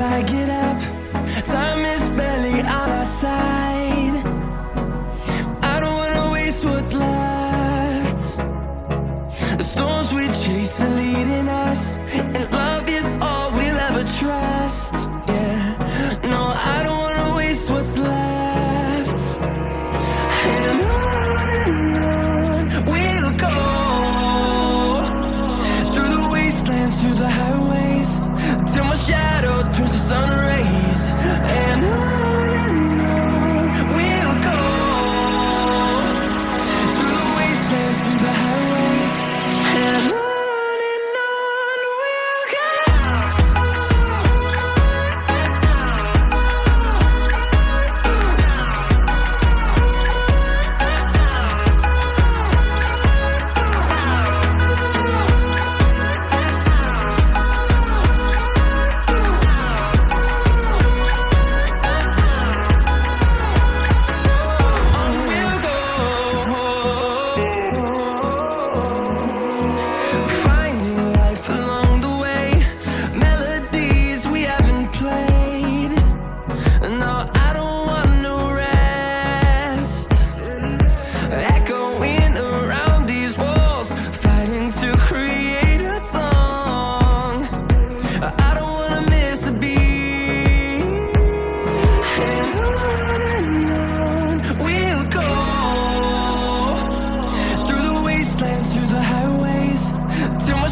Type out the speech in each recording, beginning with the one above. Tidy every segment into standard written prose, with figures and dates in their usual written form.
I get up. Time is barely on our side. I don't wanna waste what's left. The storms we chase are leading us, and love is all we'll ever trust. Yeah, no, I don't wanna waste what's left. And on we'll go, through the wastelands, through the highways, till my shadow turns to sun rays. And on we'll go, through the wastelands, through the highways, and on we'll go.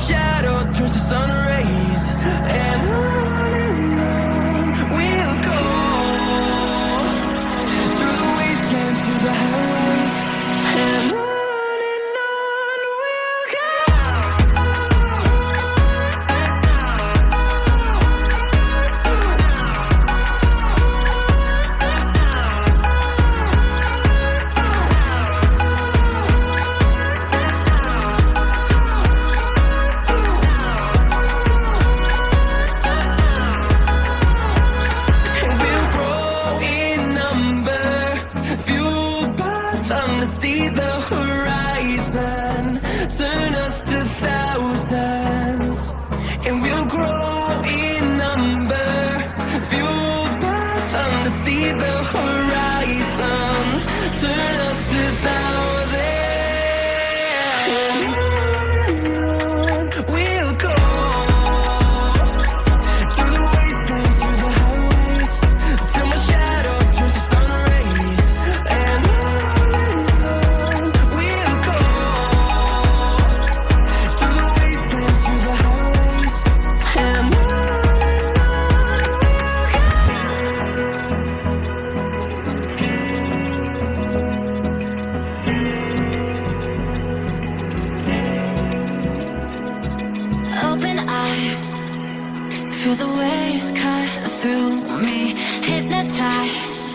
Shadow turns to sun rays, and on we'll go, through the wastelands, through the highways, and on we'll go. See the horizon, turn us to thousands, and we'll grow in number, fueled by thunder. See the horizon, turn us to thousands, and on we'll go, through the wastelands, through the highways, till my shadow turns to sun rays, and feel the waves cut through me, hypnotized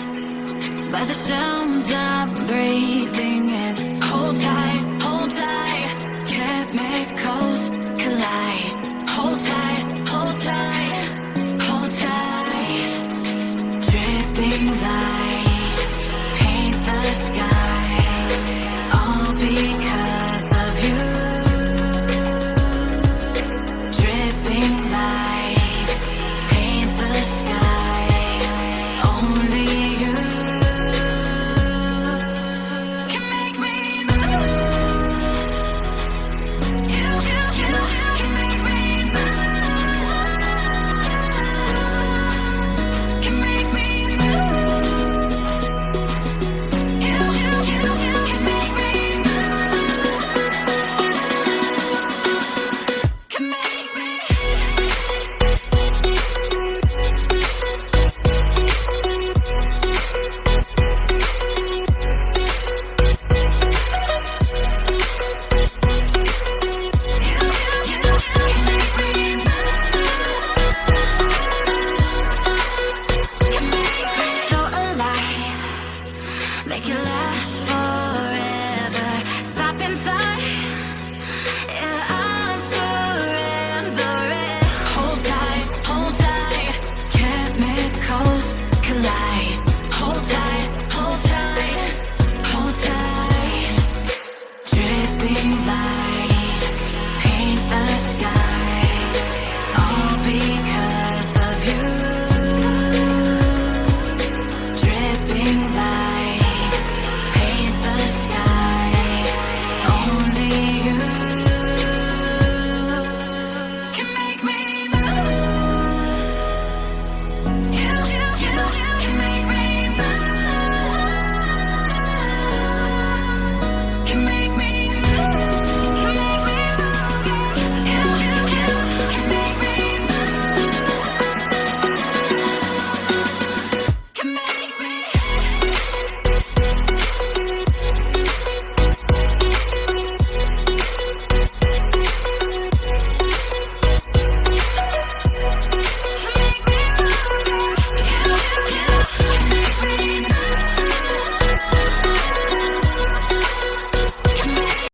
by the sounds I'm breathing in. Hold tight, chemicals collide. Hold tight, hold tight, hold tight. Dripping lights paint the sky.